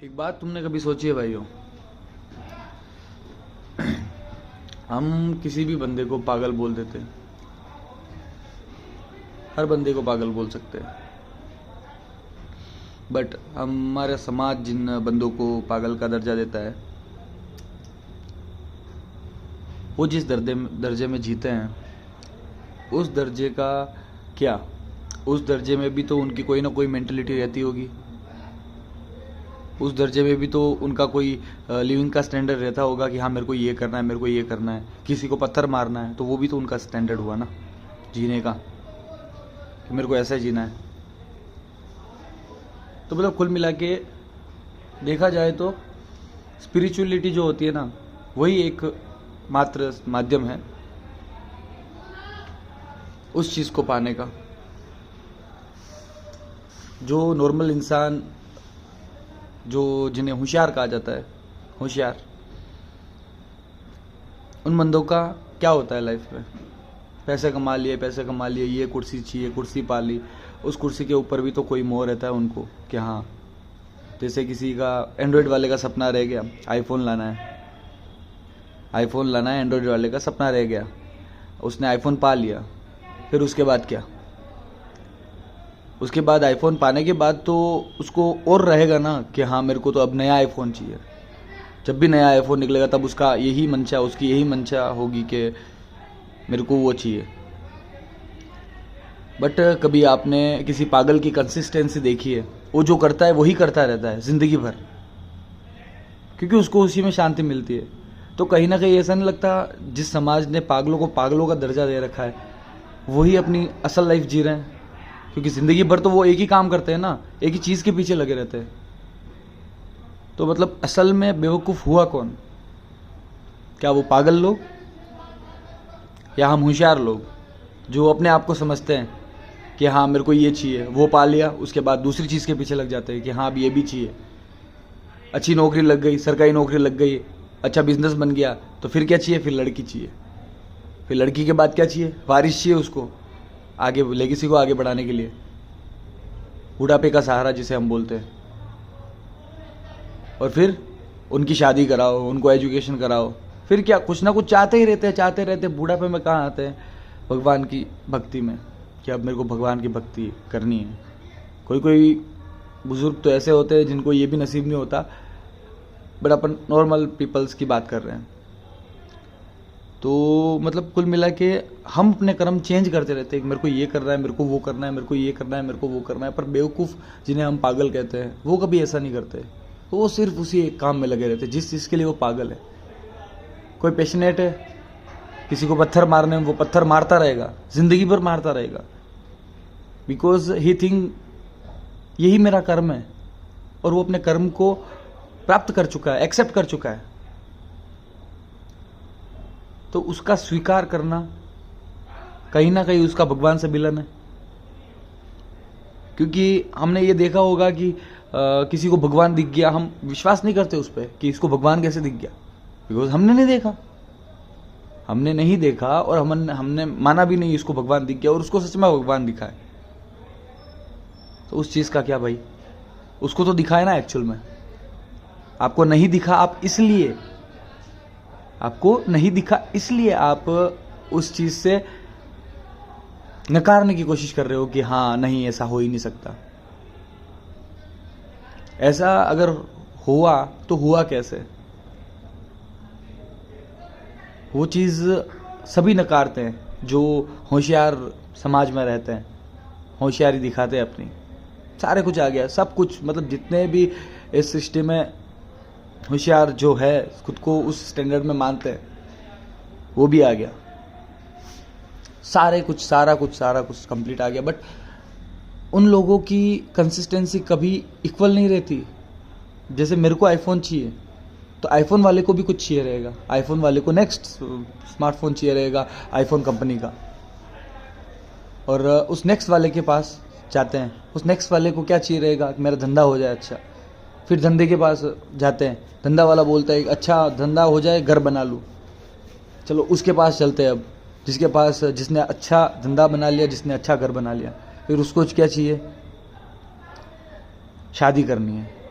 एक बात तुमने कभी सोची है भाइयों, हम किसी भी बंदे को पागल बोल देते हैं। हर बंदे को पागल बोल सकते हैं, बट हमारा समाज जिन बंदों को पागल का दर्जा देता है, वो जिस दर्जे में जीते हैं, उस दर्जे का क्या, उस दर्जे में भी तो उनकी कोई ना कोई मेंटलिटी रहती होगी। उस दर्जे में भी तो उनका कोई लिविंग का स्टैंडर्ड रहता होगा कि हाँ मेरे को ये करना है, मेरे को ये करना है। किसी को पत्थर मारना है तो वो भी तो उनका स्टैंडर्ड हुआ ना जीने का, कि मेरे को ऐसा जीना है। तो मतलब कुल मिला के देखा जाए तो स्पिरिचुअलिटी जो होती है ना, वही एक मात्र माध्यम है उस चीज़ को पाने का। जो नॉर्मल इंसान, जो जिन्हें होशियार कहा जाता है, होशियार, उन बंदों का क्या होता है लाइफ में? पैसे कमा लिए, पैसे कमा लिए, ये कुर्सी चाहिए, कुर्सी पा ली। उस कुर्सी के ऊपर भी तो कोई मोह रहता है उनको कि हाँ, जैसे किसी का एंड्रॉयड वाले का सपना रह गया, आईफोन लाना है, आईफोन लाना है, एंड्रॉयड वाले का सपना रह गया, उसने आईफोन पा लिया। फिर उसके बाद क्या? उसके बाद आईफोन पाने के बाद तो उसको और रहेगा ना कि हाँ मेरे को तो अब नया आईफोन चाहिए। जब भी नया आईफोन निकलेगा तब उसका यही मंशा, उसकी यही मंशा होगी कि मेरे को वो चाहिए। बट कभी आपने किसी पागल की कंसिस्टेंसी देखी है? वो जो करता है वही करता रहता है ज़िंदगी भर, क्योंकि उसको उसी में शांति मिलती है। तो कहीं ना कहीं ऐसा नहीं लगता जिस समाज ने पागलों को पागलों का दर्जा दे रखा है, वही अपनी असल लाइफ जी रहे हैं? क्योंकि ज़िंदगी भर तो वो एक ही काम करते हैं ना, एक ही चीज़ के पीछे लगे रहते हैं। तो मतलब असल में बेवकूफ़ हुआ कौन? क्या वो पागल लोग, या हम होशियार लोग जो अपने आप को समझते हैं कि हाँ मेरे को ये चाहिए, वो पा लिया, उसके बाद दूसरी चीज़ के पीछे लग जाते हैं कि हाँ अब ये भी चाहिए। अच्छी नौकरी लग गई, सरकारी नौकरी लग गई, अच्छा बिजनेस बन गया, तो फिर क्या चाहिए? फिर लड़की चाहिए। फिर लड़की के बाद क्या चाहिए? वारिस चाहिए उसको, आगे लेगेसी को आगे बढ़ाने के लिए, बुढ़ापे का सहारा जिसे हम बोलते हैं। और फिर उनकी शादी कराओ, उनको एजुकेशन कराओ, फिर क्या? कुछ ना कुछ चाहते ही रहते हैं, चाहते रहते हैं। बुढ़ापे में कहाँ आते हैं भगवान की भक्ति में कि अब मेरे को भगवान की भक्ति करनी है। कोई कोई बुजुर्ग तो ऐसे होते हैं जिनको ये भी नसीब नहीं होता, बट अपन नॉर्मल पीपल्स की बात कर रहे हैं। तो मतलब कुल मिला के हम अपने कर्म चेंज करते रहते हैं। मेरे को ये करना है, मेरे को वो करना है, मेरे को ये करना है, मेरे को वो करना है। पर बेवकूफ़ जिन्हें हम पागल कहते हैं, वो कभी ऐसा नहीं करते। वो सिर्फ उसी एक काम में लगे रहते हैं जिस चीज़ के लिए वो पागल है। कोई पैशनेट है किसी को पत्थर मारने में, वो पत्थर मारता रहेगा, ज़िंदगी भर मारता रहेगा, बिकॉज ही थिंक यही मेरा कर्म है। और वो अपने कर्म को प्राप्त कर चुका है, एक्सेप्ट कर चुका है। तो उसका स्वीकार करना कहीं ना कहीं उसका भगवान से मिलन है। क्योंकि हमने ये देखा होगा कि किसी को भगवान दिख गया, हम विश्वास नहीं करते उस पर कि इसको भगवान कैसे दिख गया, बिकॉज हमने नहीं देखा। हमने नहीं देखा और हमने माना भी नहीं इसको भगवान दिख गया, और उसको सच में भगवान दिखा है। तो उस चीज़ का क्या भाई? उसको तो दिखा है ना एक्चुअल में। आपको नहीं दिखा, आप इसलिए, आपको नहीं दिखा इसलिए आप उस चीज़ से नकारने की कोशिश कर रहे हो कि हाँ नहीं ऐसा हो ही नहीं सकता। ऐसा अगर हुआ तो हुआ कैसे? वो चीज़ सभी नकारते हैं जो होशियार समाज में रहते हैं, होशियारी दिखाते हैं अपनी। सारे कुछ आ गया, सब कुछ, मतलब जितने भी इस सिस्टम में होशियार जो है, खुद को उस स्टैंडर्ड में मानते हैं, वो भी आ गया। सारा कुछ कंप्लीट आ गया। बट उन लोगों की कंसिस्टेंसी कभी इक्वल नहीं रहती। जैसे मेरे को आईफोन चाहिए तो आईफोन वाले को भी कुछ चाहिए रहेगा, आईफोन वाले को नेक्स्ट स्मार्टफोन चाहिए रहेगा आईफोन कंपनी का। और उस नेक्स्ट वाले के पास जाते हैं, उस नेक्स्ट वाले को क्या चाहिए रहेगा कि मेरा धंधा हो जाए अच्छा। फिर धंधे के पास जाते हैं, धंधा वाला बोलता है अच्छा धंधा हो जाए, घर बना लूँ। चलो उसके पास चलते हैं अब, जिसने अच्छा धंधा बना लिया, जिसने अच्छा घर बना लिया। फिर उसको क्या चाहिए? शादी करनी है।